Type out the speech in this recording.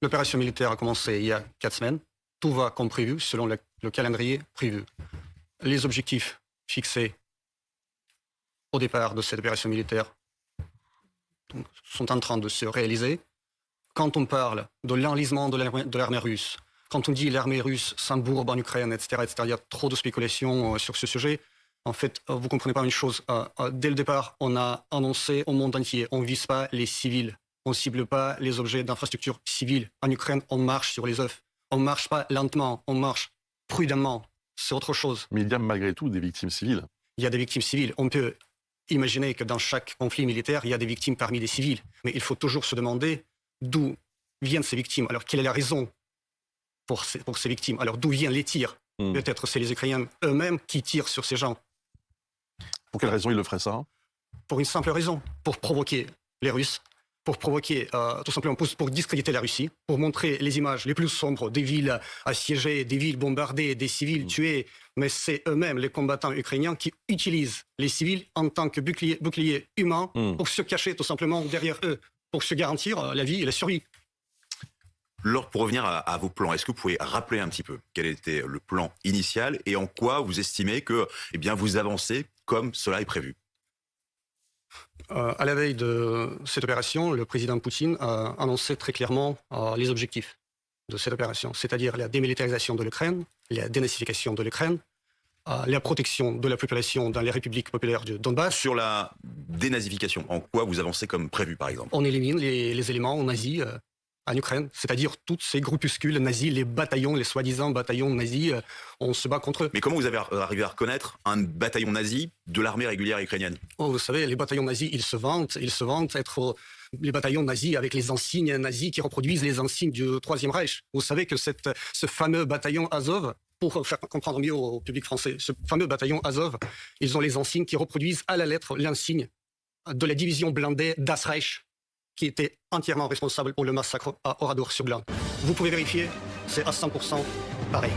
L'opération militaire a commencé il y a 4 semaines. Tout va comme prévu, selon le calendrier prévu. Les objectifs fixés au départ de cette opération militaire sont en train de se réaliser. Quand on parle de l'enlisement de l'armée russe, quand on dit l'armée russe s'embourbe en Ukraine, etc., il y a trop de spéculations sur ce sujet. En fait, vous ne comprenez pas une chose. Dès le départ, on a annoncé au monde entier, on ne vise pas les civils, on ne cible pas les objets d'infrastructure civiles. En Ukraine, on marche sur les œufs. On ne marche pas lentement, on marche prudemment. C'est autre chose. Mais il y a malgré tout des victimes civiles. Il y a des victimes civiles. On peut imaginer que dans chaque conflit militaire, il y a des victimes parmi les civils. Mais il faut toujours se demander d'où viennent ces victimes. Alors, quelle est la raison pour ces victimes? Alors, d'où viennent les tirs? Peut-être c'est les Ukrainiens eux-mêmes qui tirent sur ces gens. Pour quelle raison ils le feraient ça? Pour une simple raison, pour provoquer les Russes, pour provoquer, tout simplement, pour discréditer la Russie, pour montrer les images les plus sombres des villes assiégées, des villes bombardées, des civils tués. Mais c'est eux-mêmes, les combattants ukrainiens, qui utilisent les civils en tant que bouclier humain pour se cacher tout simplement derrière eux, pour se garantir la vie et la survie. Laure, pour revenir à vos plans, est-ce que vous pouvez rappeler un petit peu quel était le plan initial et en quoi vous estimez que vous avancez comme cela est prévu? À la veille de cette opération, le président Poutine a annoncé très clairement les objectifs de cette opération, c'est-à-dire la démilitarisation de l'Ukraine, la dénazification de l'Ukraine, la protection de la population dans les républiques populaires du Donbass. Sur la dénazification, en quoi vous avancez comme prévu, par exemple? On élimine les éléments nazis en Ukraine, c'est-à-dire tous ces groupuscules nazis, les bataillons, les soi-disant bataillons nazis, on se bat contre eux. Mais comment vous avez arrivé à reconnaître un bataillon nazi de l'armée régulière ukrainienne? Vous savez, les bataillons nazis, ils se vantent être les bataillons nazis avec les insignes nazis qui reproduisent les insignes du Troisième Reich. Vous savez que ce fameux bataillon Azov, pour faire comprendre mieux au public français, ce fameux bataillon Azov, ils ont les insignes qui reproduisent à la lettre l'insigne de la division blindée Das Reich, qui était entièrement responsable pour le massacre à Oradour-sur-Glane. Vous pouvez vérifier, c'est à 100% pareil.